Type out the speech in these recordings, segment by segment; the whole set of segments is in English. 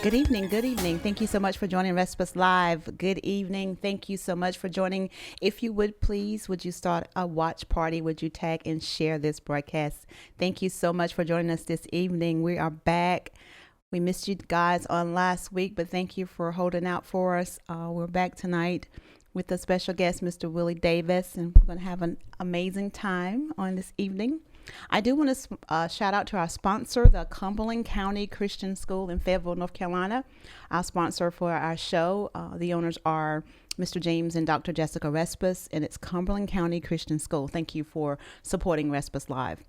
Good evening. Good evening. Thank you so much for joining Respus Live. Good evening. Thank you so much for joining. If you would please, would you start a watch party? Would you tag and share this broadcast? Thank you so much for joining us this evening. We are back. We missed you guys on last week, but thank you for holding out for us. We're back tonight with a special guest, Mr. Willie Davis, and we're going to have an amazing time on this evening. I do want to shout out to our sponsor, the Cumberland County Christian School in Fayetteville, North Carolina. Our sponsor for our show, the owners are Mr. James and Dr. Jessica Respus, and it's Cumberland County Christian School. Thank you for supporting Respus Live.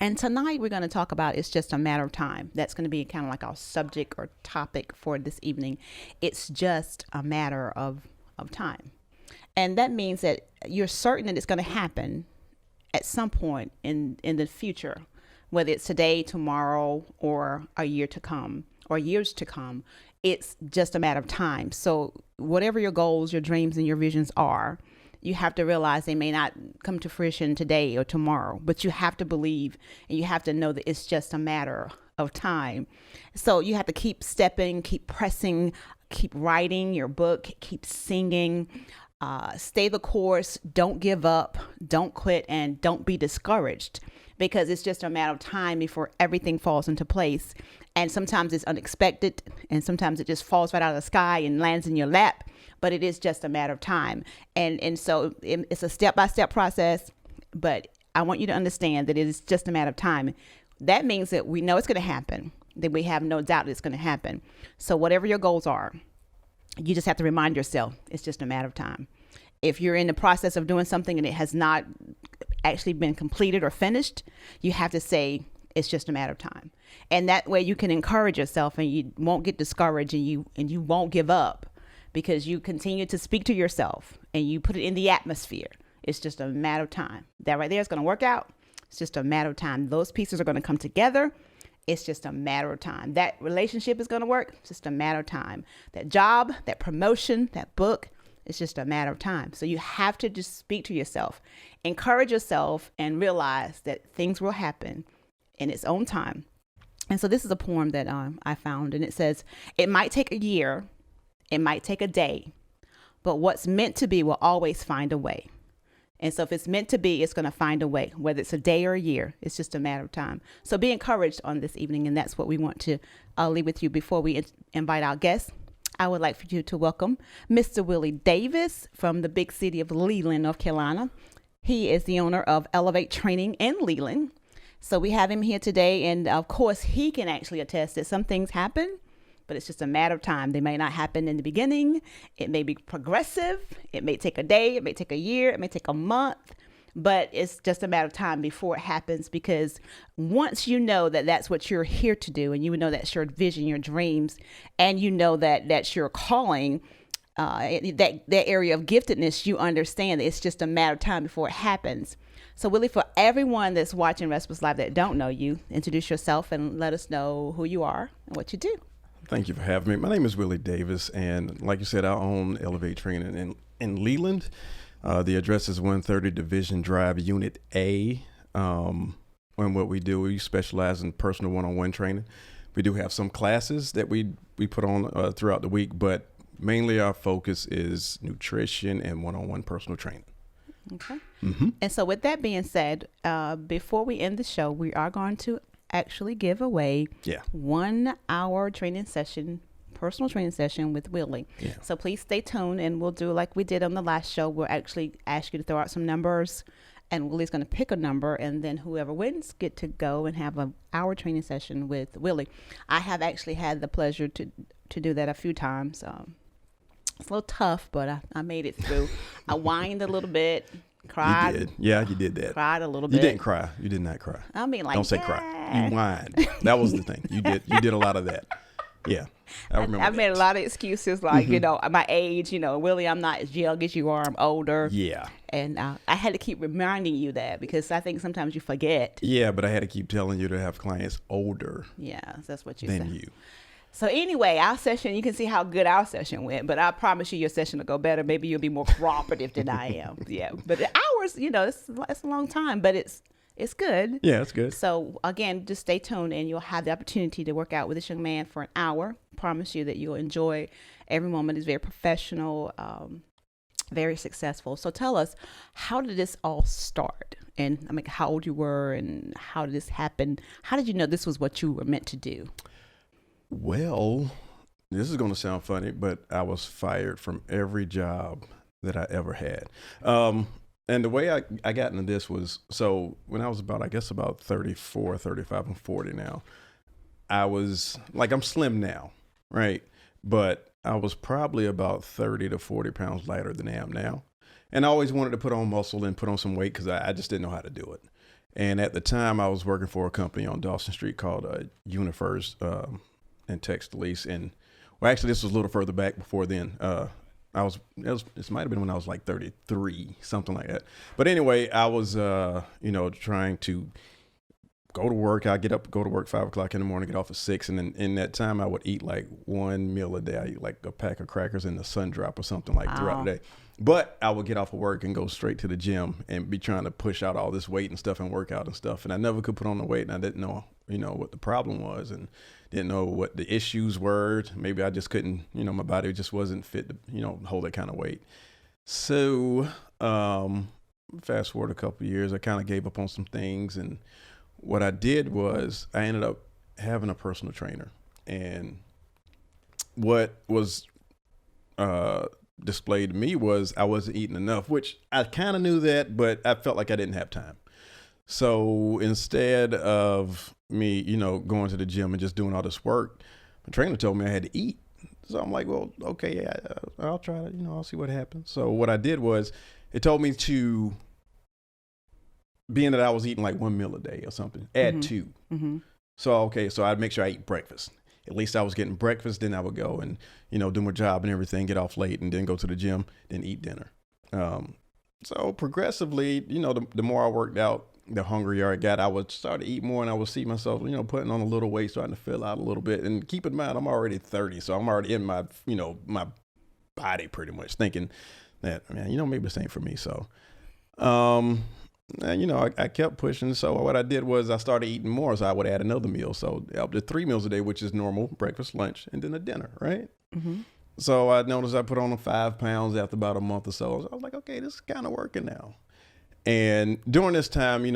And tonight we're going to talk about It's Just a Matter of Time. That's going to be kind of like our subject or topic for this evening. It's just a matter of time. And that means that you're certain that it's going to happen at some point in the future, whether it's today, tomorrow, or a year to come, or years to come. It's just a matter of time. So whatever your goals, your dreams, and your visions are, you have to realize they may not come to fruition today or tomorrow, but you have to believe and you have to know that it's just a matter of time. So you have to keep stepping, keep pressing, keep writing your book, keep singing, stay the course, don't give up, don't quit, and don't be discouraged, because it's just a matter of time before everything falls into place. And sometimes it's unexpected, and sometimes it just falls right out of the sky and lands in your lap, but it is just a matter of time. And so it's a step-by-step process, but I want you to understand that it is just a matter of time. That means that we know it's going to happen, that we have no doubt it's going to happen. So whatever your goals are, you just have to remind yourself it's just a matter of time. If you're in the process of doing something and it has not actually been completed or finished, you have to say it's just a matter of time. And that way you can encourage yourself and you won't get discouraged and you won't give up, because you continue to speak to yourself and you put it in the atmosphere. It's just a matter of time. That right there is going to work out. It's just a matter of time. Those pieces are going to come together. It's just a matter of time. That relationship is going to work. It's just a matter of time. That job, that promotion, that book, it's just a matter of time. So you have to just speak to yourself, encourage yourself, and realize that things will happen in its own time. And so this is a poem that I found, and it says, "It might take a year, it might take a day, but what's meant to be will always find a way." And so if it's meant to be, it's going to find a way, whether it's a day or a year. It's just a matter of time. So be encouraged on this evening. And that's what we want to leave with you. Before we invite our guests, I would like for you to welcome Mr. Willie Davis from the big city of Leland, North Carolina. He is the owner of Elevate Training in Leland. So we have him here today. And of course, he can actually attest that some things happen, but it's just a matter of time. They may not happen in the beginning. It may be progressive. It may take a day. It may take a year. It may take a month. But it's just a matter of time before it happens, because once you know that that's what you're here to do, and you know that's your vision, your dreams, and you know that that's your calling, that area of giftedness, you understand that it's just a matter of time before it happens. So Willie, for everyone that's watching Respus Live that don't know you, introduce yourself and let us know who you are and what you do. Thank you for having me. My name is Willie Davis, and like you said, I own Elevate Training in Leland. The address is 130 Division Drive, Unit A. And what we do, we specialize in personal one-on-one training. We do have some classes that we put on throughout the week, but mainly our focus is nutrition and one-on-one personal training. Okay. Mm-hmm. And so with that being said, before we end the show, we are going to actually give away 1 hour training session, personal training session with Willie. Yeah. So please stay tuned, and we'll do like we did on the last show. We'll actually ask you to throw out some numbers, and Willie's going to pick a number, and then whoever wins get to go and have an hour training session with Willie. I have actually had the pleasure to do that a few times. It's a little tough, but I made it through. I whined a little bit. Cried. You did. Yeah, you did that. Cried a little bit. You didn't cry. You did not cry. I mean, like, don't say cry. You whined. That was the thing. You did a lot of that. Yeah. I remember I've made a lot of excuses, like, you know, my age, Willie, I'm not as young as you are. I'm older. Yeah. And I had to keep reminding you that, because I think sometimes you forget. Yeah, but I had to keep telling you to have clients older. Yeah, that's what you than said. you. So anyway, our session, you can see how good our session went, but I promise you your session will go better. Maybe you'll be more cooperative than I am. Yeah. But the hours, it's a long time, but it's good. Yeah, it's good. So again, just stay tuned, and you'll have the opportunity to work out with this young man for an hour, promise you that you'll enjoy every moment. It's very professional, very successful. So tell us, how did this all start? And I mean, how old you were and how did this happen? How did you know this was what you were meant to do? Well, this is going to sound funny, but I was fired from every job that I ever had. And the way I got into this was, so when I was about 34, 35, and 40 now, I was like, I'm slim now, right? But I was probably about 30 to 40 pounds lighter than I am now. And I always wanted to put on muscle and put on some weight because I just didn't know how to do it. And at the time, I was working for a company on Dawson Street called Unifirst and Text Lease. And well, actually, this was a little further back before then. This might have been when I was like 33, something like that. But anyway, I was, trying to go to work. I go to work 5 o'clock in the morning, get off at 6. And then in that time, I would eat like one meal a day. I eat like a pack of crackers and a sun drop or something like throughout the day. But I would get off of work and go straight to the gym and be trying to push out all this weight and stuff and work out and stuff. And I never could put on the weight, and I didn't know, what the problem was and didn't know what the issues were. Maybe I just couldn't, my body just wasn't fit to, hold that kind of weight. So fast forward a couple of years, I kind of gave up on some things. And what I did was I ended up having a personal trainer. And what was displayed to me was I wasn't eating enough, which I kind of knew that, but I felt like I didn't have time. So instead of me, going to the gym and just doing all this work, my trainer told me I had to eat. So I'm like, well, okay, yeah, I'll try to, I'll see what happens. So what I did was it told me to, being that I was eating like one meal a day or something, add two. Mm-hmm. So I'd make sure I eat breakfast. At least I was getting breakfast. Then I would go and, do my job and everything, get off late and then go to the gym, then eat dinner. So progressively, the more I worked out, the hungrier I got. I would start to eat more and I would see myself, putting on a little weight, starting to fill out a little bit. And keep in mind, I'm already 30. So I'm already in my, my body pretty much, thinking that, man, maybe this ain't for me. So, and, I kept pushing. So what I did was I started eating more. So I would add another meal. So up to 3 meals a day, which is normal: breakfast, lunch, and then a dinner, right? Mm-hmm. So I noticed I put on 5 pounds after about a month or so. I was like, okay, this is kind of working now. And during this time,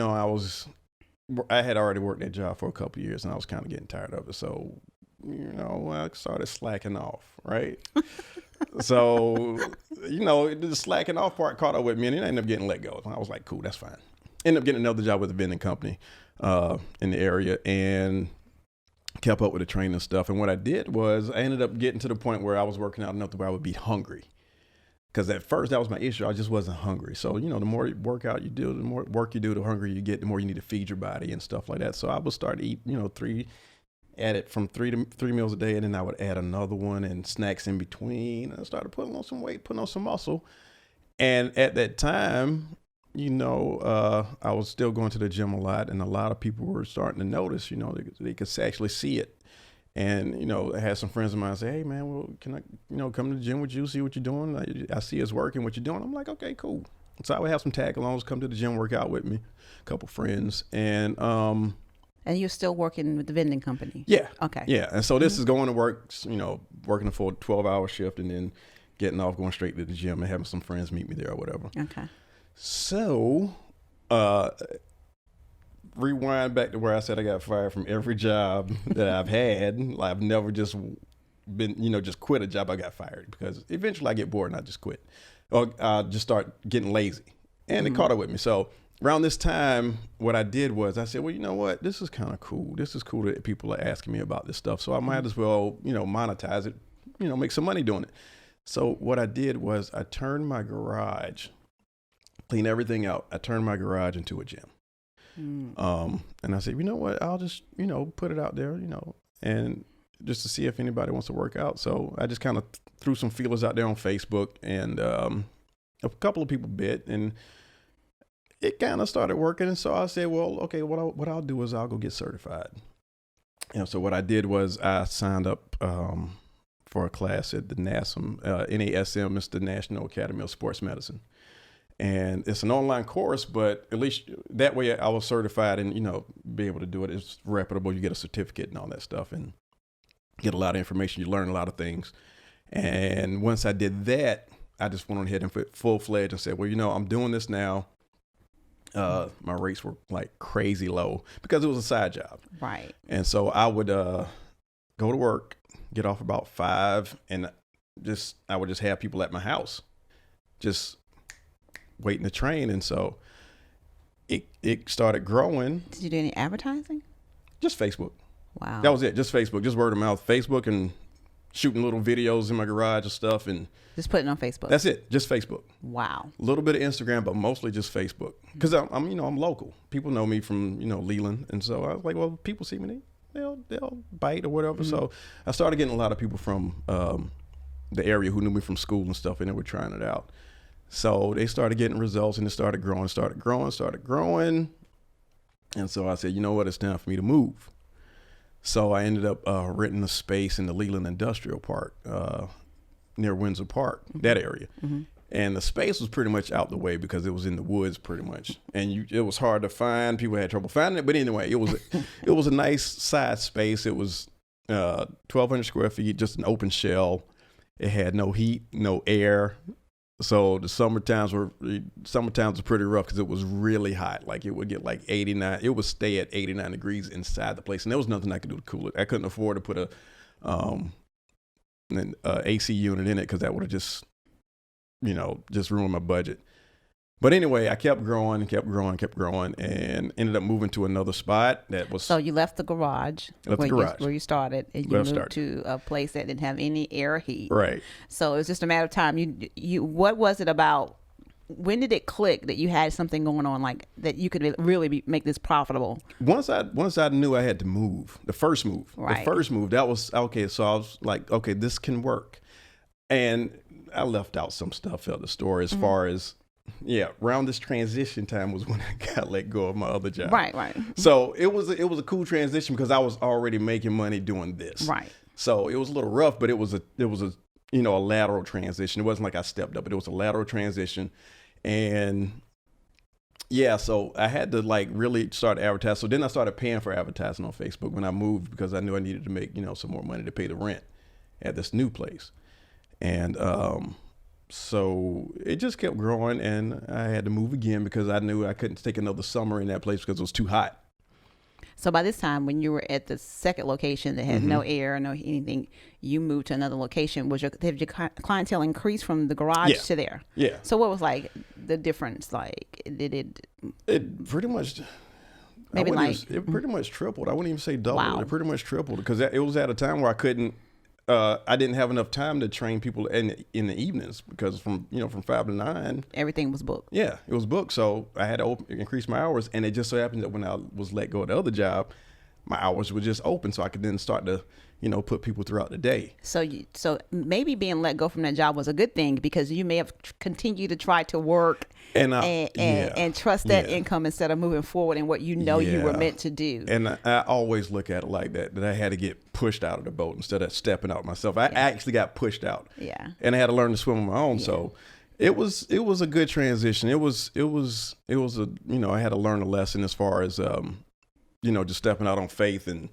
I had already worked that job for a couple of years and I was kind of getting tired of it. So, I started slacking off, right? So, the slacking off part caught up with me and I ended up getting let go. I was like, cool, that's fine. Ended up getting another job with a vending company in the area and kept up with the training stuff. And what I did was I ended up getting to the point where I was working out enough to where I would be hungry. Because at first that was my issue. I just wasn't hungry. So, the more workout you do, the more work you do, the hungrier you get, the more you need to feed your body and stuff like that. So I would start to eat, from 3 to 3 meals a day. And then I would add another one and snacks in between. And I started putting on some weight, putting on some muscle. And at that time, I was still going to the gym a lot. And a lot of people were starting to notice, they could actually see it. And, I had some friends of mine say, hey, man, well, can I, come to the gym with you, see what you're doing? I see it's working, what you're doing. I'm like, okay, cool. So I would have some tag-alongs come to the gym, work out with me, a couple friends. And you're still working with the vending company? Yeah. Okay. Yeah. And so this is going to work, working a full 12-hour shift and then getting off, going straight to the gym and having some friends meet me there or whatever. Okay. So rewind back to where I said I got fired from every job that I've had. I've never just been, just quit a job. I got fired because eventually I get bored and I just quit or I just start getting lazy and it caught up with me. So around this time, what I did was I said, well, you know what? This is kind of cool. This is cool that people are asking me about this stuff. So I might as well, monetize it, make some money doing it. So what I did was I turned my garage, clean everything out. I turned my garage into a gym. And I said, you know what, I'll just, put it out there, and just to see if anybody wants to work out. So I just kind of threw some feelers out there on Facebook and a couple of people bid and it kind of started working. And so I said, well, okay, what I'll do is I'll go get certified. So what I did was I signed up for a class at the NASM. NASM is the National Academy of Sports Medicine. And it's an online course, but at least that way I was certified and, be able to do it. It's reputable. You get a certificate and all that stuff. And get a lot of information. You learn a lot of things. And once I did that, I just went on ahead and full-fledged and said, well, I'm doing this now. My rates were like crazy low because it was a side job. Right. And so I would go to work, get off about 5, and I would just have people at my house just waiting to train. And so it started growing. Did you do any advertising? Just Facebook. Wow. That was it. Just Facebook, just word of mouth, Facebook, and shooting little videos in my garage and stuff. And just putting it on Facebook. That's it. Just Facebook. Wow. A little bit of Instagram, but mostly just Facebook. Because I'm local. People know me from, Leland. And so I was like, well, people see me, they'll bite or whatever. Mm-hmm. So I started getting a lot of people from the area who knew me from school and stuff, and they were trying it out. So they started getting results, and it started growing. And so I said, you know what, it's time for me to move. So I ended up renting a space in the Leland Industrial Park near Windsor Park, that area. Mm-hmm. And the space was pretty much out the way because it was in the woods pretty much. And it was hard to find. People had trouble finding it. But anyway, it was a nice size space. It was 1,200 square feet, just an open shell. It had no heat, no air. So the summer times were pretty rough because it was really hot. Like it would get like 89. It would stay at 89 degrees inside the place, and there was nothing I could do to cool it. I couldn't afford to put an AC unit in it because that would have just ruined my budget. But anyway, I kept growing, and ended up moving to another spot that was. So you left the garage. Where you started, and you moved to a place that didn't have any air or heat. Right. So it was just a matter of time. You what was it about? When did it click that you had something going on like that you could really make this profitable? Once I knew I had to move, the first move, that was okay. So I was like, okay, this can work, and I left out some stuff of the story as far as. Yeah, around this transition time was when I got let go of my other job. Right. So it was a cool transition because I was already making money doing this. Right. So it was a little rough, but it was a lateral transition. It wasn't like I stepped up, but it was a lateral transition. And yeah, so I had to like really start advertising. So then I started paying for advertising on Facebook when I moved because I knew I needed to make, some more money to pay the rent at this new place. And so it just kept growing, and I had to move again because I knew I couldn't take another summer in that place because it was too hot. So by this time, when you were at the second location that had no air, no anything, you moved to another location. Did your clientele increase from the garage to there? Yeah. So what was like the difference? Like it pretty much. It pretty much tripled. I wouldn't even say doubled. Wow. It pretty much tripled because it was at a time where I didn't have enough time to train people in the evenings because from 5 to 9 everything was booked. Yeah, it was booked, so I had to increase my hours, and it just so happened that when I was let go of the other job, my hours were just open, so I could then start to put people throughout the day. So maybe being let go from that job was a good thing because you may have continued to try to work and trust that income instead of moving forward in what you were meant to do. And I always look at it like that I had to get pushed out of the boat instead of stepping out myself. I actually got pushed out. Yeah. And I had to learn to swim on my own. Yeah. So it was a good transition. It was I had to learn a lesson as far as just stepping out on faith and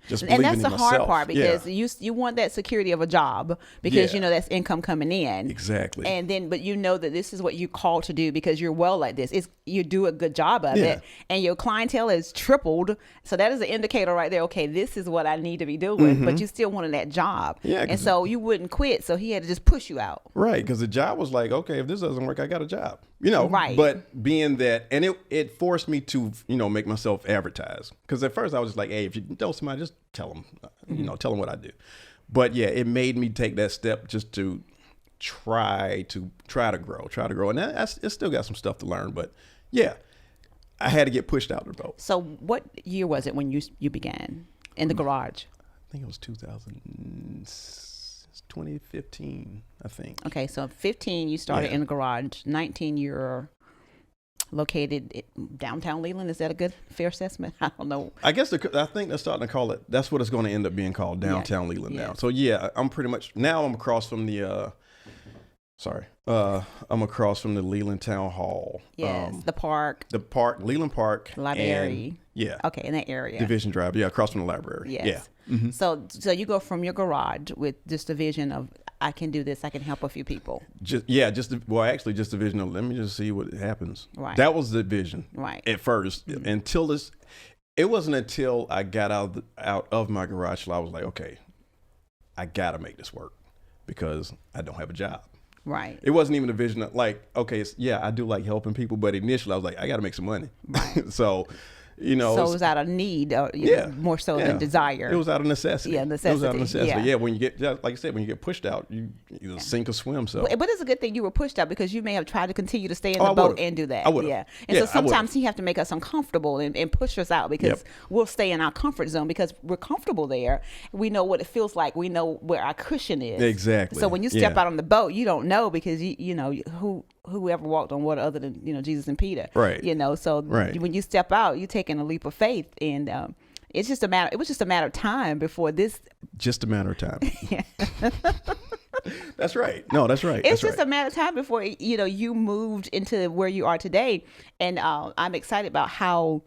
just believing in myself. And that's the hard part because you want that security of a job because that's income coming in. Exactly. And then, but that this is what you called to do because you're well at this. You do a good job of it, and your clientele is tripled. So that is an indicator right there. Okay, this is what I need to be doing. But you still wanted that job, and so you wouldn't quit. So he had to just push you out. Right, because the job was like, okay, if this doesn't work, I got a job. Right. But being that, and it forced me to, make myself advertise. Because at first I was just like, hey, if you know somebody, just tell them, tell them what I do. But yeah, it made me take that step just to try to grow. And I still got some stuff to learn, but yeah, I had to get pushed out of the boat. So what year was it when you began in the garage? I think it was 2015, I think. Okay, so 15 you started in the garage. 19 you're located in downtown Leland. Is that a good fair assessment? I don't know. I guess I think they're starting to call it. That's what it's going to end up being called, downtown Leland now. So yeah, I'm pretty much now. I'm across from the Sorry. I'm across from the Leland Town Hall. Yes, the park. Leland Park. Library. And, yeah. Okay, in that area. Division Drive. Yeah, across from the library. Yes. Yeah. Mm-hmm. So you go from your garage with just a vision of, I can do this. I can help a few people. Just the vision of, let me just see what happens. Right. That was the vision. Right. At first, until this, it wasn't until I got out of my garage till I was like, okay, I gotta make this work because I don't have a job. Right. It wasn't even a vision of like, okay, I do like helping people, but initially I was like, I got to make some money. Right. So, it was out of need, more so than desire. It was out of necessity. Yeah, necessity. It was out of necessity. Yeah, when you get, like I said, when you get pushed out, you either sink or swim. So, but it's a good thing you were pushed out because you may have tried to continue to stay in the boat and do that. I would. Yeah. And so sometimes you have to make us uncomfortable and push us out because we'll stay in our comfort zone because we're comfortable there. We know what it feels like. We know where our cushion is. Exactly. So when you step out on the boat, you don't know because whoever walked on water other than Jesus and Peter. Right. So when you step out, you're taking a leap of faith. And it was just a matter of time before this. Just a matter of time. Yeah. That's right. No, that's right. It's just a matter of time before, you moved into where you are today. And I'm excited about how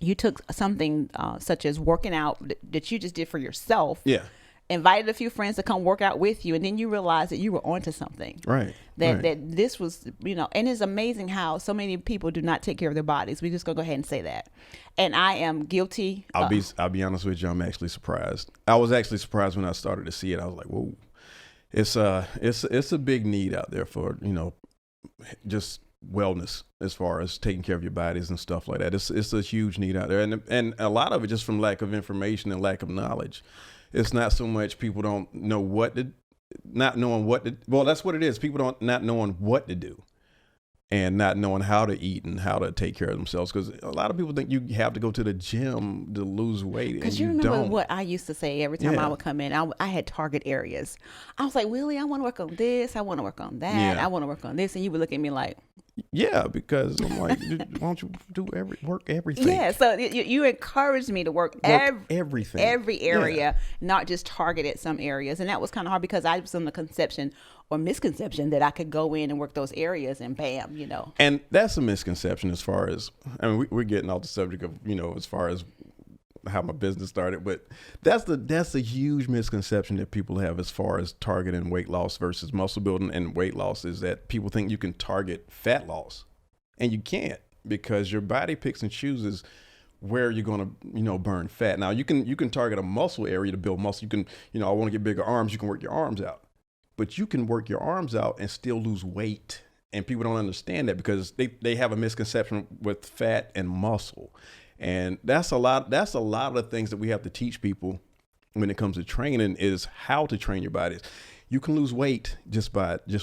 you took something such as working out that you just did for yourself. Yeah. Invited a few friends to come work out with you, and then you realized that you were onto something. Right. That this was, and it's amazing how so many people do not take care of their bodies. We just gonna go ahead and say that. And I am guilty. I'll be honest with you. I'm actually surprised. I was actually surprised when I started to see it. I was like, whoa, it's a big need out there for, just wellness as far as taking care of your bodies and stuff like that. It's a huge need out there. And a lot of it just from lack of information and lack of knowledge. It's not so much people don't know not knowing what to, well, that's what it is. People not knowing what to do and not knowing how to eat and how to take care of themselves. Because a lot of people think you have to go to the gym to lose weight. Because you remember what I used to say every time I would come in, I had target areas. I was like, Willie, I want to work on this. I want to work on that. I want to work on this. And you would look at me like, yeah, because I'm like, why don't you work everything? Yeah, so you encouraged me to work everything, every area, not just target at some areas. And that was kind of hard because I was in the conception or misconception that I could go in and work those areas and bam, And that's a misconception as far as, we're getting off the subject of, as far as how my business started, but that's the huge misconception that people have as far as targeting weight loss versus muscle building and weight loss is that people think you can target fat loss, and you can't because your body picks and chooses where you're going to burn fat. Now you can target a muscle area to build muscle. You can I want to get bigger arms. You can work your arms out, but you can work your arms out and still lose weight. And people don't understand that because they have a misconception with fat and muscle. And that's a lot of the things that we have to teach people when it comes to training is how to train your bodies. You can lose weight just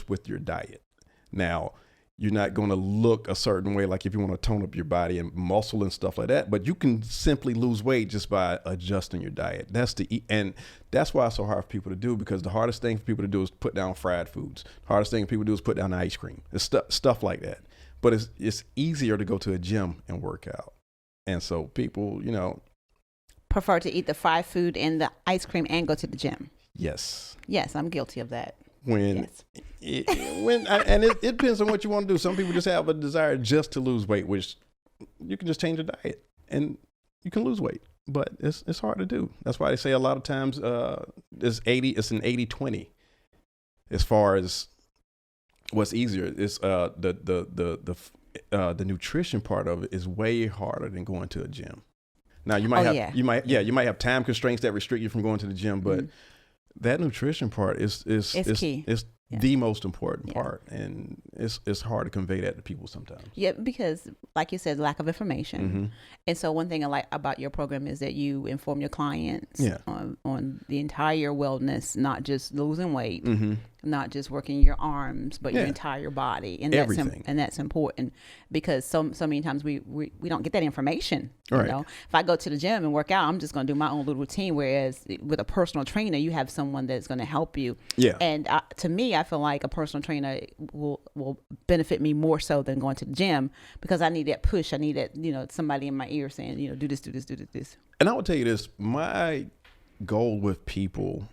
with your diet. Now, you're not going to look a certain way, like if you want to tone up your body and muscle and stuff like that, but you can simply lose weight just by adjusting your diet. And that's why it's so hard for people to do, because the hardest thing for people to do is put down fried foods. The hardest thing for people to do is put down ice cream. It's stuff like that. But it's easier to go to a gym and work out. And so people, prefer to eat the fried food and the ice cream and go to the gym. Yes. Yes, I'm guilty of that. It depends on what you want to do. Some people just have a desire just to lose weight, which you can just change your diet and you can lose weight. But it's hard to do. That's why they say a lot of times it's an 80-20 as far as what's easier. It's the nutrition part of it is way harder than going to a gym. Now you might have time constraints that restrict you from going to the gym, but that nutrition part is key. It's the most important part, and it's hard to convey that to people sometimes. Yeah, because like you said, lack of information. And so one thing I like about your program is that you inform your clients on the entire wellness, not just losing weight, not just working your arms, but your entire body, and everything. That's important because so many times we don't get that information. Right. If I go to the gym and work out, I'm just going to do my own little routine. Whereas with a personal trainer, you have someone that's going to help you. Yeah. And to me, I feel like a personal trainer will benefit me more so than going to the gym because I need that push. I need that somebody in my ear saying do this. And I will tell you this: my goal with people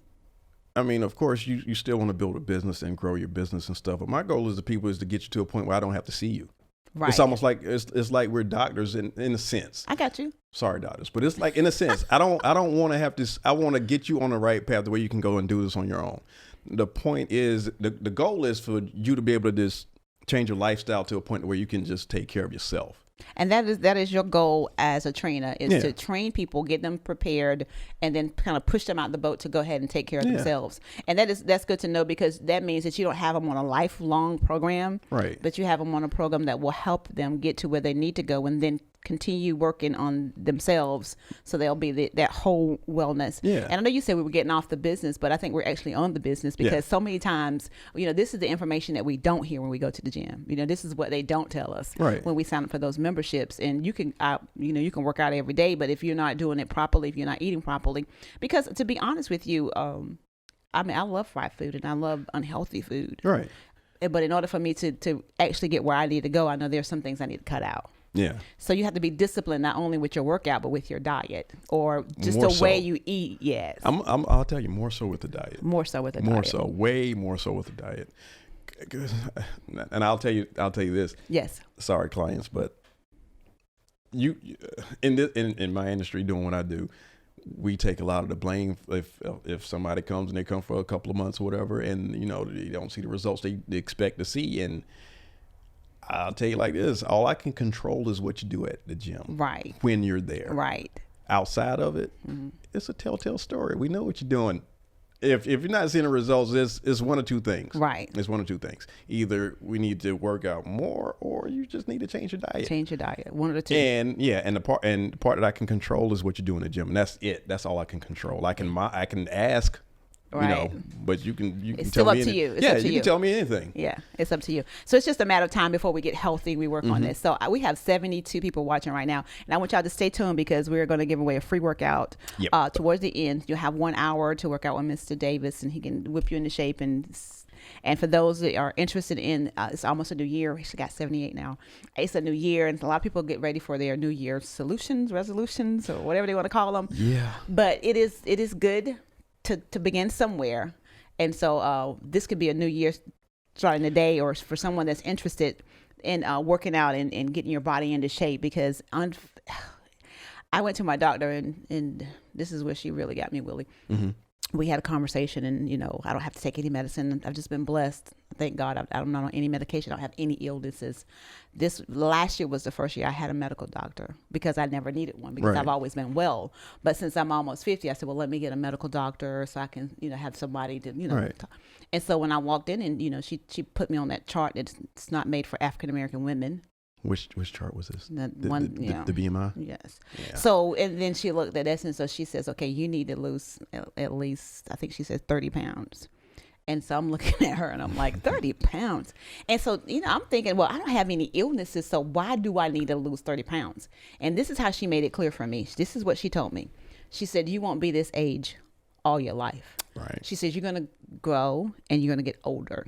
I mean, of course, you still want to build a business and grow your business and stuff. But my goal is to get you to a point where I don't have to see you. Right. It's almost like it's like we're doctors in a sense. I got you. Sorry, doctors, but it's like in a sense. I don't want to have this. I want to get you on the right path the way you can go and do this on your own. The point is, the goal is for you to be able to just change your lifestyle to a point where you can just take care of yourself. And that is your goal as a trainer, is to train people, get them prepared, and then kind of push them out the boat to go ahead and take care of themselves. And that's good to know, because that means that you don't have them on a lifelong program, right? But you have them on a program that will help them get to where they need to go, and then continue working on themselves, so they'll be that whole wellness. Yeah. And I know you said we were getting off the business, but I think we're actually on the business, because so many times, this is the information that we don't hear when we go to the gym. This is what they don't tell us when we sign up for those memberships. And you can work out every day, but if you're not doing it properly, if you're not eating properly, because to be honest with you, I love fried food and I love unhealthy food. Right. But in order for me to actually get where I need to go, I know there's some things I need to cut out. Yeah. So you have to be disciplined, not only with your workout, but with your diet, or just more the way you eat. Yes. I'll tell you, more so with the diet. More so with the more diet. so, way more so with the diet. And I'll tell you this. Yes. Sorry, clients, but you in my industry, doing what I do, we take a lot of the blame if somebody comes and they come for a couple of months or whatever, and they don't see the results they expect to see. And I'll tell you like this: all I can control is what you do at the gym, right? When you're there, right? Outside of it, it's a telltale story. We know what you're doing. If you're not seeing the results, it's one of two things. Right. It's one of two things. Either we need to work out more, or you just need to change your diet. Change your diet. One of the two. And the part that I can control is what you do in the gym, and that's it. That's all I can control. I can ask. Right. But you can it's tell still me up to you. It's yeah, up to you can tell me anything. Yeah, it's up to you. So it's just a matter of time before we get healthy. We work on this. So we have 72 people watching right now, and I want y'all to stay tuned, because we're going to give away a free workout towards the end. You'll have 1 hour to work out with Mr. Davis, and he can whip you into shape. And for those that are interested in, it's almost a new year. She got 78 now. It's a new year, and a lot of people get ready for their New Year resolutions, or whatever they want to call them. Yeah. But it is good to begin somewhere. And so this could be a new year starting today, or for someone that's interested in working out and getting your body into shape, because I went to my doctor, and this is where she really got me, Willie. Mm-hmm. We had a conversation, and I don't have to take any medicine. I've just been blessed. Thank God. I'm not on any medication. I don't have any illnesses. This last year was the first year I had a medical doctor, because I never needed one, because I've always been well. But since I'm almost 50, I said, well, let me get a medical doctor so I can, have somebody to, talk. And so when I walked in, and, she put me on that chart. It's not made for African-American women. Which chart was this? The BMI? Yes. Yeah. So, and then she looked at this, and so she says, okay, you need to lose at least, I think she said 30 pounds. And so I'm looking at her, and I'm like, 30 pounds. And so, I'm thinking, well, I don't have any illnesses, so why do I need to lose 30 pounds? And this is how she made it clear for me. This is what she told me. She said, you won't be this age all your life. Right. She says, you're going to grow, and you're going to get older.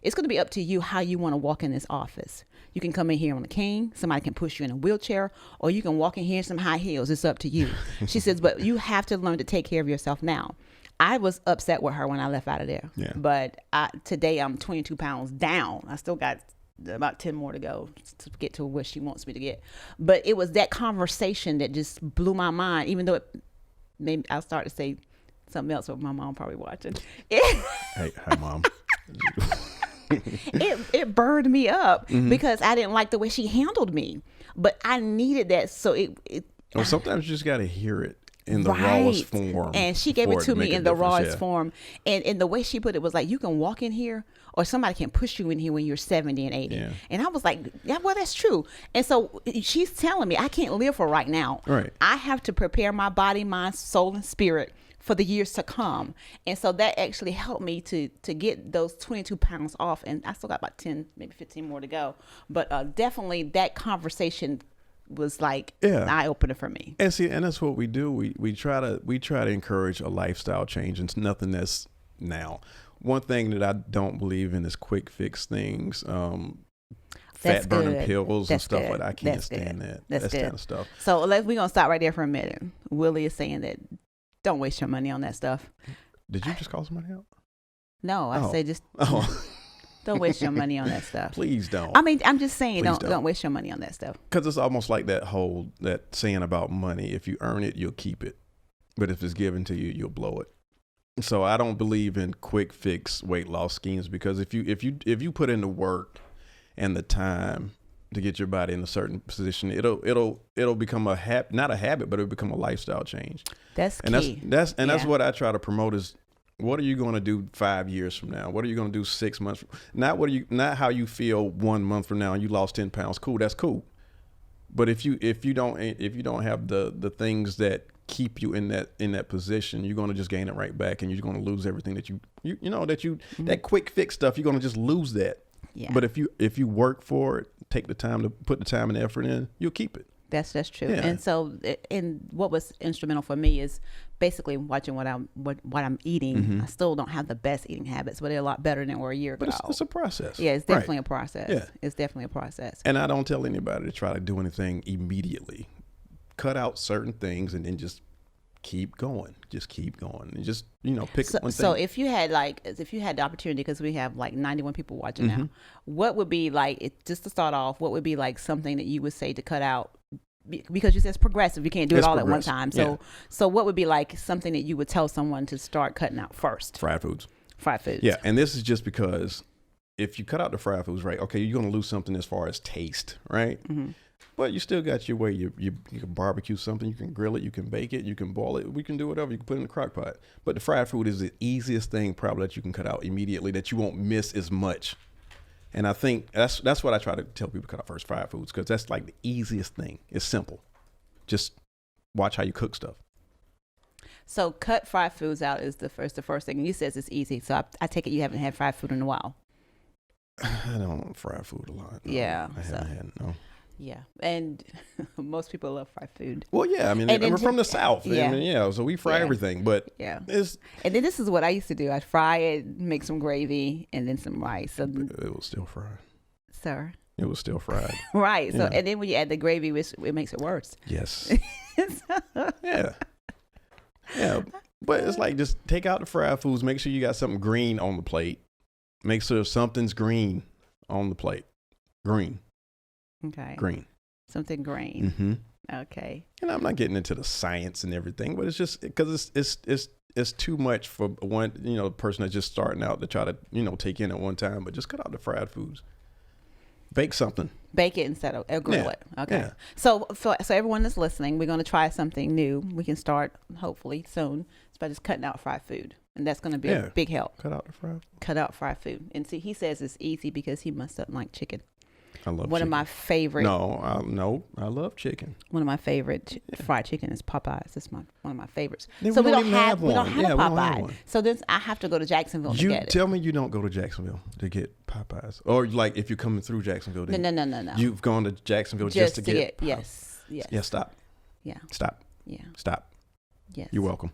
It's going to be up to you how you want to walk in this office. You can come in here on a cane. Somebody can push you in a wheelchair, or you can walk in here in some high heels. It's up to you. She says, but you have to learn to take care of yourself now. I was upset with her when I left out of there. Yeah. But today I'm 22 pounds down. I still got about 10 more to go to get to where she wants me to get. But it was that conversation that just blew my mind, even though it made I'll start to say something else, but my mom probably watching. Hey, hi, Mom. it burned me up because I didn't like the way she handled me, but I needed that. So well, sometimes you just got to hear it in the rawest form. And she gave it to me in the rawest form. And the way she put it was like, you can walk in here, or somebody can push you in here when you're 70 and 80. Yeah. And I was like, yeah, well, that's true. And so she's telling me I can't live for right now. Right. I have to prepare my body, mind, soul, and spirit for the years to come. And so that actually helped me to get those 22 pounds off. And I still got about 10, maybe 15 more to go. But definitely that conversation was like an eye opener for me. And see, and that's what we do. We try to encourage a lifestyle change. And it's nothing that's now. One thing that I don't believe in is quick fix things. Fat burning pills and stuff like that. I can't stand that. That's kind of stuff. So we're gonna stop right there for a minute. Willie is saying that don't waste your money on that stuff. Did you just call somebody out? No, I say just Oh. don't waste your money on that stuff. Please don't. I mean, I'm just saying, Please don't waste your money on that stuff. Because it's almost like that saying about money. If you earn it, you'll keep it. But if it's given to you, you'll blow it. So I don't believe in quick fix weight loss schemes, because if you put in the work and the time to get your body in a certain position, it'll become not a habit, but it'll become a lifestyle change. That's and key. That's what I try to promote is, what are you going to do 5 years from now? What are you going to do 6 months? Not how you feel 1 month from now and you lost 10 pounds. Cool, that's cool. But if you don't have the things that keep you in that position, you're going to just gain it right back, and you're going to lose everything that that quick fix stuff. You're going to just lose that. Yeah. But if you work for it, take the time to put the time and effort in, you'll keep it. That's true. Yeah. And so, and what was instrumental for me is basically watching what I'm eating. Mm-hmm. I still don't have the best eating habits, but they're a lot better than they were a year ago. But it's a process. Yeah, it's definitely Right. a process. Yeah. It's definitely a process. And I don't tell anybody to try to do anything immediately. Cut out certain things and then just keep going. Just keep going. And just, pick one thing. So if you had the opportunity, because we have like 91 people watching Mm-hmm. now, what would be like, just to start off, what would be like something that you would say to cut out? Because you said it's progressive. You can't do it all at one time. So what would be like something that you would tell someone to start cutting out first? Fried foods. Fried foods. Yeah. And this is just because if you cut out the fried foods, right, okay, you're going to lose something as far as taste, right? Mm-hmm. But you still got your way. You can barbecue something. You can grill it. You can bake it. You can boil it. We can do whatever. You can put it in the crock pot. But the fried food is the easiest thing probably that you can cut out immediately, that you won't miss as much. And I think that's what I try to tell people to cut out first, fried foods, because that's like the easiest thing. It's simple. Just watch how you cook stuff. So cut fried foods out is the first thing. And you says it's easy. So I take it you haven't had fried food in a while. I don't fry food a lot. No. Yeah. I haven't had no. Yeah, and most people love fried food. Well, yeah, I mean, And then we're from the South. yeah. I mean, so we fry Yeah. everything, but Yeah. it's And then this is what I used to do. I'd fry it, make some gravy, and then some rice. So, it was still fried. sir. It was still fried. Right. So, Yeah. and then when you add the gravy, it makes it worse. Yes. Yeah. Yeah. But it's like, just take out the fried foods. Make sure you got something green on the plate. Make sure something's green on the plate. Green. Okay. Green. Something green. Mm-hmm. Okay. And I'm not getting into the science and everything, but it's just because it's too much for one, person that's just starting out to try to, take in at one time. But just cut out the fried foods. Bake something. Bake it instead of grill Yeah. it. Okay. Yeah. So everyone that's listening, we're going to try something new. We can start hopefully soon. It's by just cutting out fried food, and that's going to be a big help. Cut out the fried food. Cut out fried food, and see, he says it's easy because he must not like chicken. I love One chicken. of my favorite. No, I love chicken. One of my favorite fried chicken is Popeyes. That's one of my favorites. Then So we don't even have we don't one. have Yeah, a we don't have Popeye. one. So then I have to go to Jacksonville to You get it. tell me you don't go to Jacksonville to get Popeyes, or like if you're coming through Jacksonville. Then No. You've gone to Jacksonville just to get Popeyes. yes. Yeah, stop. Yeah. Stop. Yeah. Stop. Yes. You're welcome.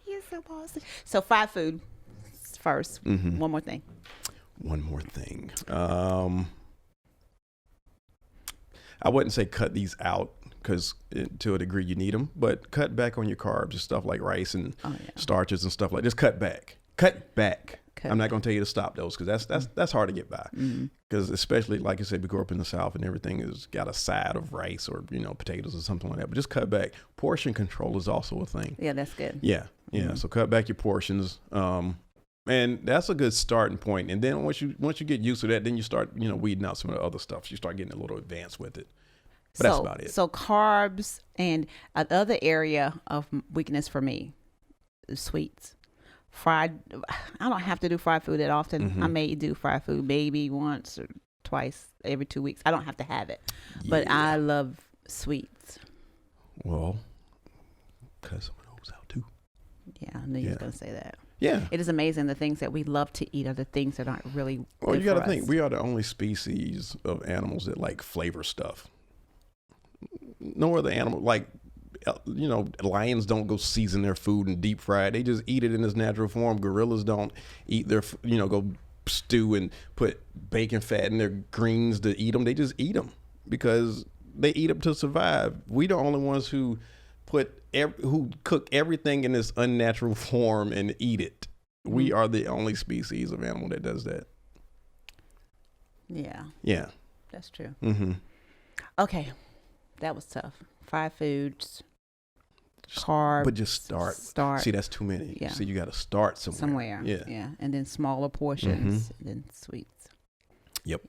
You're so bossy. So fried food first. Mm-hmm. One more thing. One more thing. I wouldn't say cut these out, because to a degree you need them, but cut back on your carbs and stuff like rice and starches and stuff like. Just cut back. Cut back. I'm not going to tell you to stop those, because that's hard to get by. Because especially, like I said, we grew up in the South and everything has got a side of rice or potatoes or something like that. But just cut back. Portion control is also a thing. Yeah, that's good. Yeah. So cut back your portions. And that's a good starting point. And then once you get used to that, then you start, weeding out some of the other stuff. So you start getting a little advanced with it. But that's about it. So carbs, and another area of weakness for me is sweets. Fried, I don't have to do fried food that often. Mm-hmm. I may do fried food maybe once or twice every 2 weeks. I don't have to have it. But I love sweets. Well, cut some of those out too. Yeah, I knew you was going to say that. Yeah. It is amazing the things that we love to eat are the things that aren't really Well, good you got to for think, us. we are the only species of animals that like flavor stuff. No other animal, like, lions don't go season their food and deep fry it. They just eat it in its natural form. Gorillas don't eat their, go stew and put bacon fat in their greens to eat them. They just eat them because they eat them to survive. We the only ones who who cook everything in this unnatural form and eat it. Mm-hmm. We are the only species of animal that does that. Yeah. Yeah. That's true. Mm-hmm. Okay. That was tough. Fried foods, carbs. But just start. See, that's too many. Yeah. See, you got to start somewhere. Yeah. Yeah. And then smaller portions, and then sweets. Yep.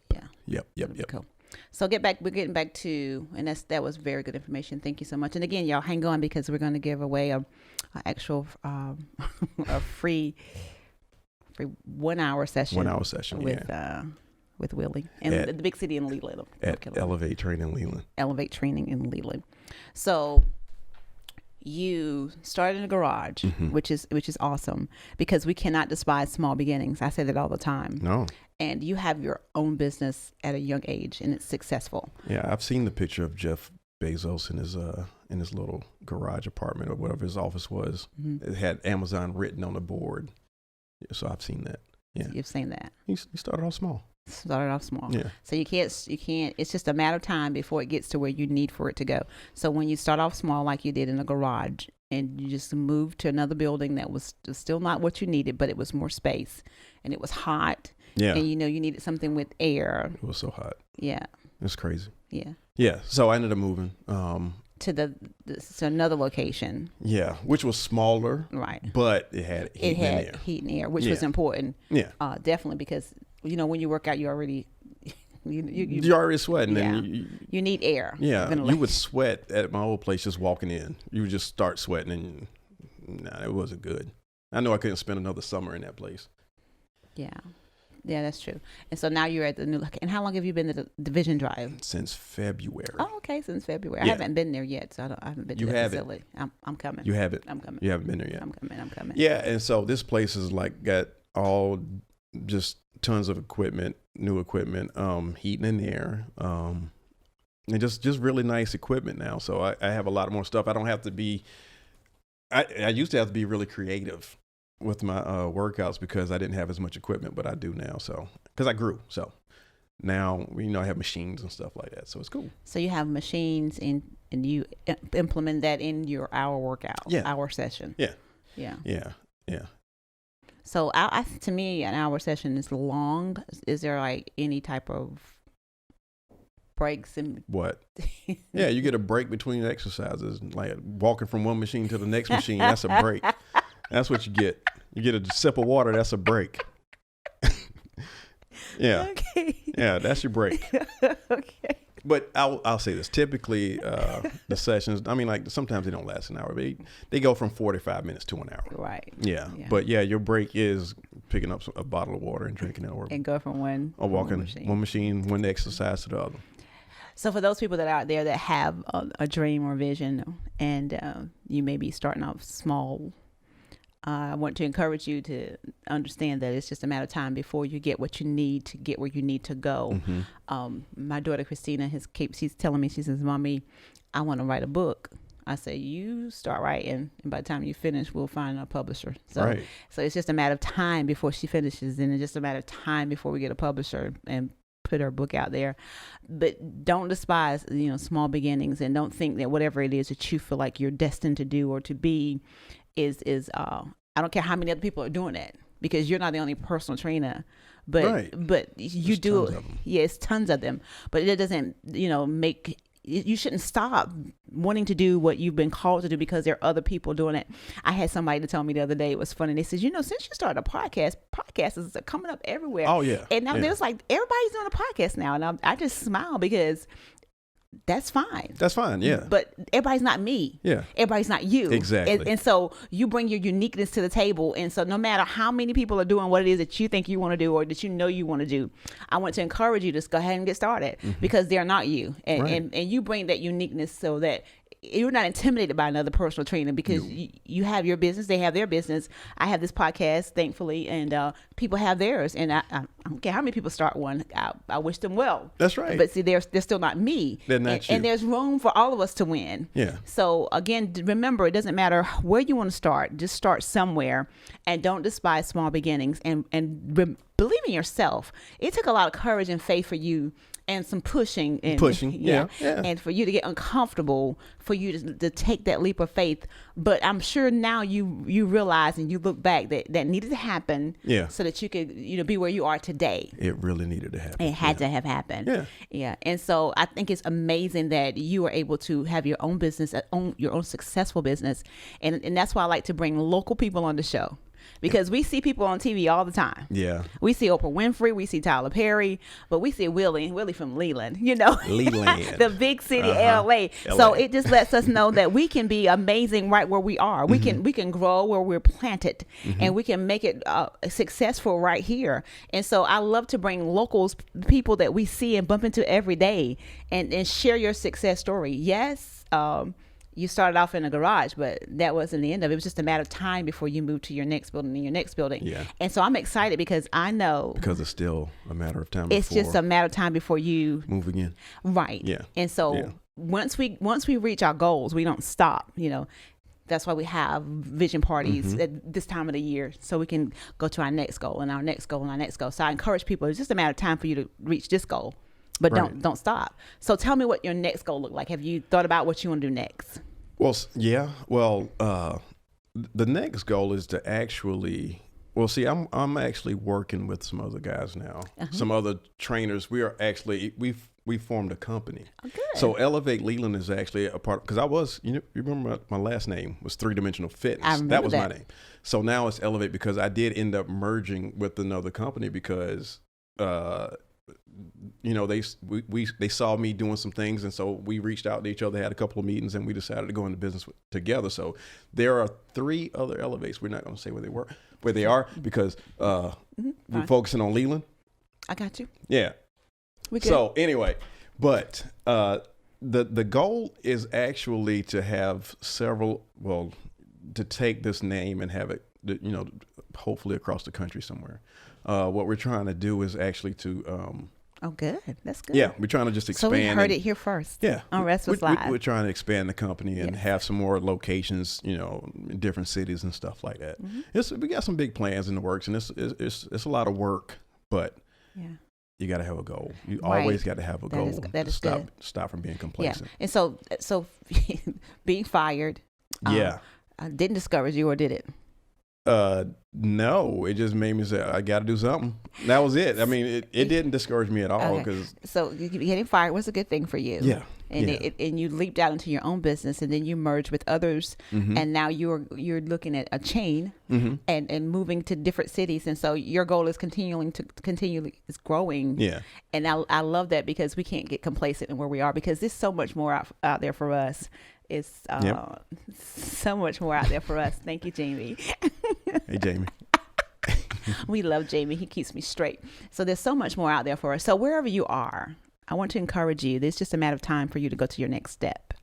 Yeah. Yep. Cool. So we're getting back to, and that was very good information. Thank you so much. And again, y'all hang on, because we're going to give away a free 1 hour session. 1 hour session with Willie in the big city in Leland. At Elevate Training Leland. Elevate Training in Leland. So you started in a garage, which is awesome, because we cannot despise small beginnings. I say that all the time. No. And you have your own business at a young age, and it's successful. Yeah, I've seen the picture of Jeff Bezos in his little garage apartment or whatever his office was. It had Amazon written on the board. Yeah, so I've seen that. Yeah, so you've seen that. He started off small. Yeah. So you can't. It's just a matter of time before it gets to where you need for it to go. So when you start off small, like you did in a garage, and you just moved to another building that was still not what you needed, but it was more space, and it was hot. Yeah. And you needed something with air. It was so hot. Yeah. It's crazy. Yeah. Yeah. So I ended up moving to another location. Yeah, which was smaller. Right. But it had heat and air, which was important. Yeah. Definitely, because when you work out, you already you're already sweating. Yeah. And you need air. Yeah. You would sweat at my old place just walking in. You would just start sweating, and it wasn't good. I know I couldn't spend another summer in that place. Yeah. Yeah, that's true. And so now you're at the new. And how long have you been to the Division Drive? Since February. Oh, okay, since February. Yeah. I haven't been there yet, so I haven't been to that facility. I'm coming. You haven't. I'm coming. You haven't been there yet. I'm coming. Yeah, and so this place is got all just tons of equipment, new equipment, heating and air, and just really nice equipment now. So I have a lot more stuff. I don't have to be. I used to have to be really creative with my workouts because I didn't have as much equipment, but I do now. So, because I grew. So now, I have machines and stuff like that. So it's cool. So you have machines and you implement that in your hour workout, hour session. Yeah. Yeah. So to me, an hour session is long. Is there any type of breaks? What? Yeah, you get a break between exercises, like walking from one machine to the next machine. That's a break. That's what you get. You get a sip of water. That's a break. Yeah. Okay. Yeah, that's your break. Okay. But I'll say this. Typically, the sessions, sometimes they don't last an hour. They go from 45 minutes to an hour. Right. Yeah. But your break is picking up a bottle of water and drinking it. And go from one. Or walking one machine, one exercise to the other. So for those people that are out there that have a dream or vision, and you may be starting off small, I want to encourage you to understand that it's just a matter of time before you get what you need to get where you need to go. Mm-hmm. My daughter Christina she's telling me, she says, "Mommy, I want to write a book." I say, "You start writing, and by the time you finish, we'll find a publisher." So it's just a matter of time before she finishes, and it's just a matter of time before we get a publisher and put her book out there. But don't despise, small beginnings, and don't think that whatever it is that you feel like you're destined to do or to be is I don't care how many other people are doing it, because you're not the only personal trainer, but you do it. Yes, tons of them, but it doesn't make you shouldn't stop wanting to do what you've been called to do because there are other people doing it. I had somebody to tell me the other day, it was funny. They said, since you started a podcasts are coming up everywhere. Oh yeah. And now there's everybody's doing a podcast now, and I just smile because that's fine. That's fine, yeah. But everybody's not me. Yeah. Everybody's not you. Exactly. And so you bring your uniqueness to the table. And so no matter how many people are doing what it is that you think you want to do or that you want to do, I want to encourage you to just go ahead and get started, because they're not you. And you bring that uniqueness so that you're not intimidated by another personal trainer, because you have your business, they have their business. I have this podcast, thankfully, and people have theirs. And I don't care how many people start one. I wish them well. That's right. But see, they're still not me. They're not you. And there's room for all of us to win. Yeah. So again, remember, it doesn't matter where you want to start. Just start somewhere, and don't despise small beginnings. And believe in yourself. It took a lot of courage and faith for you, and some pushing and yeah. and for you to get uncomfortable, for you to take that leap of faith. But I'm sure now you realize and you look back that needed to happen, so that you could be where you are today. It really needed to happen. It had to have happened. Yeah. And so I think it's amazing that you are able to have your own business, your own successful business, and that's why I like to bring local people on the show. Because we see people on TV all the time. Yeah. We see Oprah Winfrey, we see Tyler Perry, but we see Willie from Leland, Leland. the big city, LA. So it just lets us know that we can be amazing right where we are. We can grow where we're planted, and we can make it successful right here. And so I love to bring locals, people that we see and bump into every day, and share your success story. Yes. You started off in a garage, but that wasn't the end of it. It was just a matter of time before you moved to your next building and your next building. Yeah. And so I'm excited because I know. Because it's still a matter of time. It's just a matter of time before you move again. Right. Yeah. And so once we reach our goals, we don't stop, That's why we have vision parties at this time of the year, so we can go to our next goal and our next goal and our next goal. So I encourage people, it's just a matter of time for you to reach this goal. But don't stop. So tell me what your next goal look like. Have you thought about what you want to do next? Well, yeah. Well, the next goal is to actually. Well, see, I'm actually working with some other guys now. Some other trainers. We are actually we formed a company. Oh, good. So Elevate Leland is actually a part, because I was, you remember my last name was 3-Dimensional Fitness. I remember that was that. my name. So now it's Elevate, because I did end up merging with another company because. They saw me doing some things, and so we reached out to each other, had a couple of meetings, and we decided to go into business together. So there are 3 other Elevates. We're not going to say where they are, because we're focusing on Leland. I got you. Yeah. So anyway, but the goal is actually to have to take this name and have it, hopefully across the country somewhere. What we're trying to do is actually to. Oh, good. That's good. Yeah, we're trying to just expand. So we heard it here first. Yeah. On Respus Live. We're trying to expand the company and have some more locations, in different cities and stuff like that. We got some big plans in the works, and it's a lot of work, but you got to have a goal. You always got to have a goal to stop from being complacent. Yeah. And so being fired didn't discourage you, or did it? No, it just made me say, I got to do something. That was it. I mean, it didn't discourage me at all. So getting fired was a good thing for you. Yeah. And and you leaped out into your own business, and then you merged with others, and now you're looking at a chain and moving to different cities, and so your goal is continually growing. Yeah. And I love that, because we can't get complacent in where we are, because there's so much more out there for us. It's so much more out there for us. Thank you, Jamie. Hey, Jamie. We love Jamie. He keeps me straight. So there's so much more out there for us. So wherever you are, I want to encourage you. There's just a matter of time for you to go to your next step.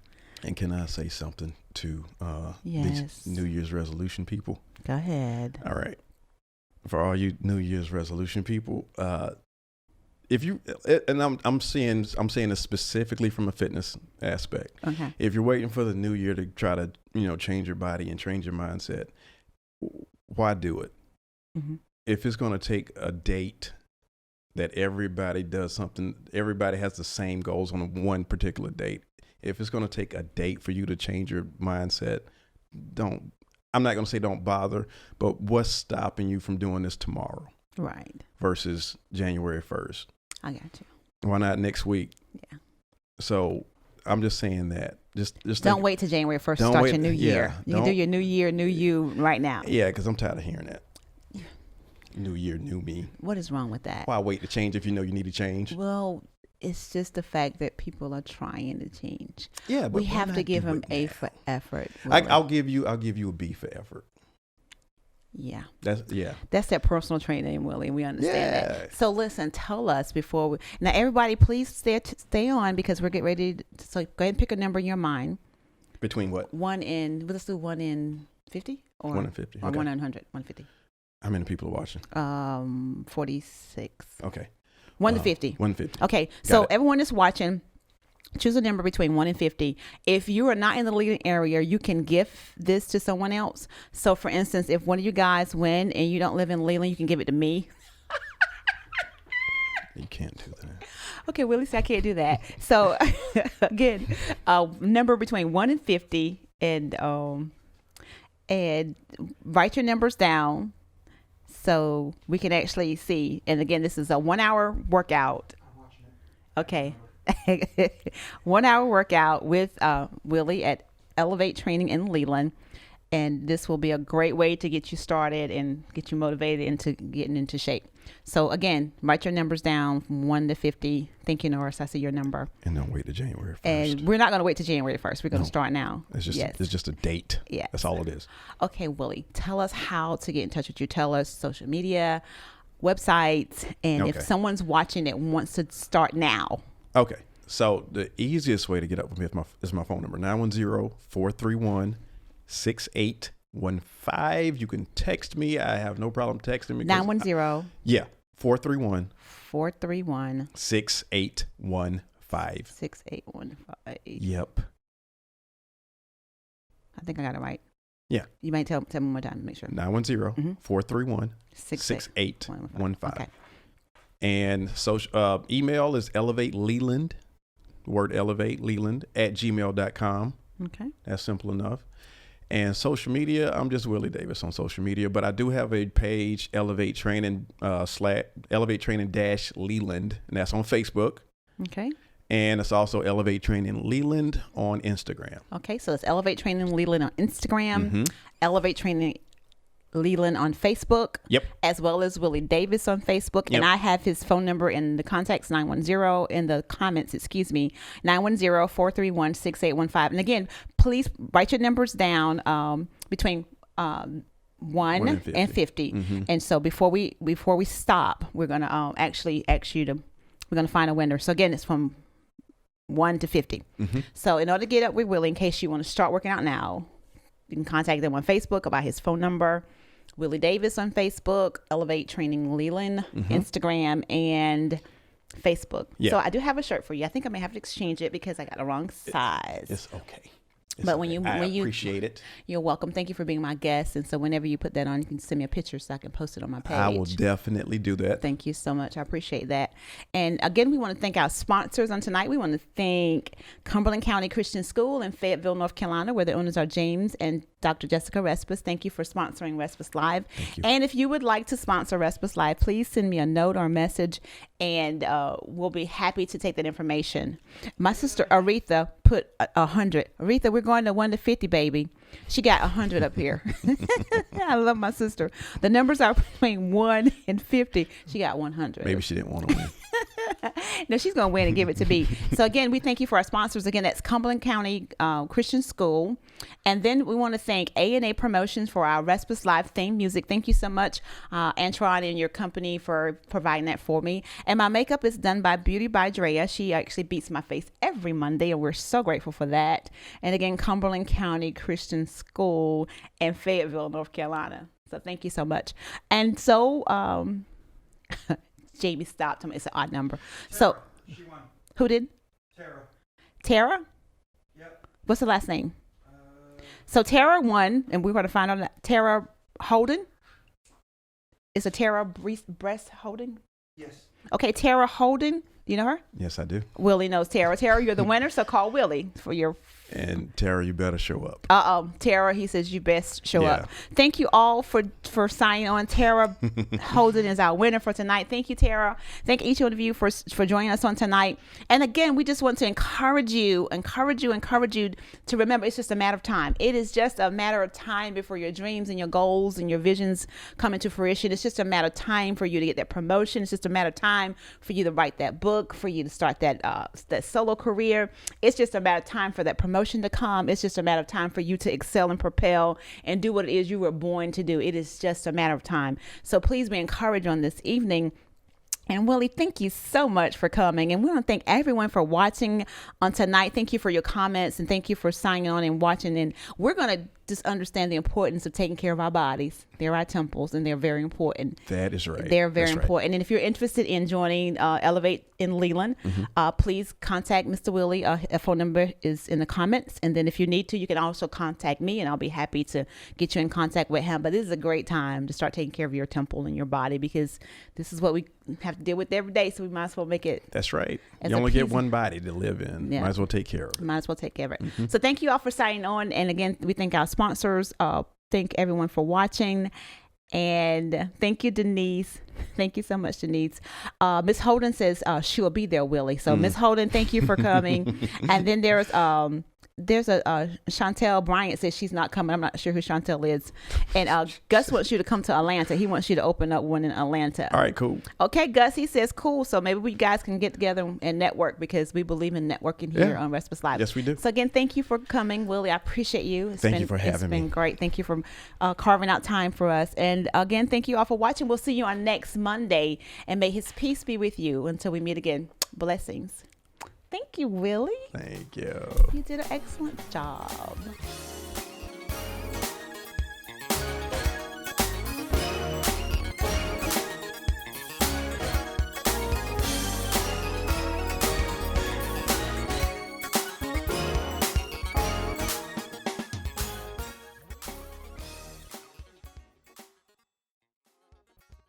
And can I say something to these New Year's resolution people? Go ahead. All right. For all you New Year's resolution people, if you, and I'm saying this specifically from a fitness aspect. Okay. If you're waiting for the new year to try to, change your body and change your mindset, why do it? If it's going to take a date that everybody does something, everybody has the same goals on one particular date. If it's going to take a date for you to change your mindset, I'm not going to say don't bother, but what's stopping you from doing this tomorrow? Right. Versus January 1st. I got you. Why not next week? Yeah. So I'm just saying that. Just don't wait till January 1st to start your new year. You can do your new year, new you right now. Yeah, because I'm tired of hearing that. New year, new me. What is wrong with that? Why wait to change if you know you need to change? Well, it's just the fact that people are trying to change. Yeah, but we have to give them A for effort. I'll give you a B for effort. Yeah. That's that personal training, Willie. We understand that. So listen, tell us before we, now everybody please stay on, because we're getting ready to, so go ahead and pick a number in your mind. Between what? Let's do 1 in 50 or 1 in 50. Or 1 in 100, 150. How many people are watching? 46. Okay. 1 to 50. 1 to 50. Okay. So everyone that's watching, choose a number between 1 and 50. If you are not in the leading area, you can gift this to someone else. So for instance, if one of you guys win and you don't live in Leland, you can give it to me. You can't do that. Okay, Willie said I can't do that. So again, number between 1 and 50, and write your numbers down so we can actually see. And again, this is a 1 hour workout. Okay. 1 hour workout with Willie at Elevate Training in Leland. And this will be a great way to get you started and get you motivated into getting into shape. So again, write your numbers down from 1 to 50. Thank you, Norris. I see your number. And don't wait to January 1st. And we're not going to wait to January 1st. We're going to start now. It's just a date. Yeah. That's all it is. Okay, Willie, tell us how to get in touch with you. Tell us social media, websites, and if someone's watching it wants to start now. Okay. So the easiest way to get up with me is my phone number, 910-431-6815. You can text me. I have no problem texting me. 910. 431. 431. 6815. 6815. Yep. I think I got it right. Yeah. You might tell me one more time to make sure. 910-431-6815. Okay. And social email is elevateleland, word elevate leland @gmail.com. Okay. That's simple enough. And social media, I'm just Willie Davis on social media, but I do have a page, Elevate Training Elevate Training Leland, and that's on Facebook. Okay. And it's also Elevate Training Leland on Instagram. Okay, so it's Elevate Training Leland on Instagram, Elevate Training Leland on Facebook, as well as Willie Davis on Facebook. And I have his phone number in the contacts, 910, in the comments, 910-431-6815. And again, please write your numbers down between 1 and 50. And so before we stop, we're going to actually ask you we're going to find a winner. So again, it's from 1 to 50. So in order to get up with Willie, in case you want to start working out now, you can contact them on Facebook about his phone number. Willie Davis on Facebook, Elevate Training Leland, Instagram, and Facebook. So I do have a shirt for you. I think I may have to exchange it because I got the wrong size. It's okay. But when I you appreciate it. You're welcome. Thank you for being my guest. And so whenever you put that on, you can send me a picture so I can post it on my page. I will definitely do that. Thank you so much. I appreciate that. And again, we want to thank our sponsors on tonight. We want to thank Cumberland County Christian School in Fayetteville, North Carolina, where the owners are James and Dr. Jessica Respus. Thank you for sponsoring Respus Live. Thank you. And if you would like to sponsor Respus Live, please send me a note or a message, and we'll be happy to take that information. My sister Aretha put 100. Aretha, we're going to 1 to 50, baby. She got 100 up here. I love my sister. The numbers are between 1 and 50. She got 100. Maybe she didn't want to win. No, she's going to win and give it to me. So again, we thank you for our sponsors. Again, that's Cumberland County Christian School. And then we want to thank A&A Promotions for our Respus Live theme music. Thank you so much, Antron and your company, for providing that for me. And my makeup is done by Beauty by Drea. She actually beats my face every Monday, and we're so grateful for that. And again, Cumberland County Christian School in Fayetteville, North Carolina. So thank you so much. And so Jamie stopped him. It's an odd number. Tara, so she won. Who did? Tara. Tara? Yep. What's the last name? So Tara won, and we're going to find out that Tara Holden. Is a Tara Breast Holden? Yes. Okay, Tara Holden. Do you know her? Yes, I do. Willie knows Tara. Tara, you're the winner, so call Willie for your... And Tara, you better show up. Tara, he says you best show up. Thank you all for signing on. Tara Holden is our winner for tonight. Thank you, Tara. Thank each one of you for joining us on tonight. And again, we just want to encourage you to remember it's just a matter of time. It is just a matter of time before your dreams and your goals and your visions come into fruition. It's just a matter of time for you to get that promotion. It's just a matter of time for you to write that book, for you to start that solo career. It's just a matter of time for that promotion to come. It's just a matter of time for you to excel and propel and do what it is you were born to do. It is just a matter of time. So please be encouraged on this evening. And Willie, thank you so much for coming. And we want to thank everyone for watching on tonight. Thank you for your comments, and thank you for signing on and watching. And we're going to just understand the importance of taking care of our bodies. They're our temples, and they're very important. That is right. They're very That's important. And if you're interested in joining Elevate in Leland, please contact Mr. Willie. A phone number is in the comments. And then if you need to, you can also contact me, and I'll be happy to get you in contact with him. But this is a great time to start taking care of your temple and your body, because this is what we have to deal with every day. So we might as well make it. That's right. You only get one body to live in. Yeah. Might as well take care of it. Might as well take care of it. So thank you all for signing on. And again, we thank our sponsors. Thank everyone for watching. And thank you, Denise. Thank you so much, Denise. Miss Holden says she'll be there, Willie. So Miss Holden, thank you for coming. And then there's a Chantel Bryant says she's not coming. I'm not sure who Chantel is. And Gus wants you to come to Atlanta. He wants you to open up one in Atlanta. All right, cool. Okay, Gus, he says cool. So maybe we guys can get together and network, because we believe in networking here on Respus Live. Yes, we do. So again, thank you for coming, Willie. I appreciate you. Thank you for having me. It's been great. Thank you for carving out time for us. And again, thank you all for watching. We'll see you on next Monday. And may his peace be with you until we meet again. Blessings. Thank you, Willie. Thank you. You did an excellent job.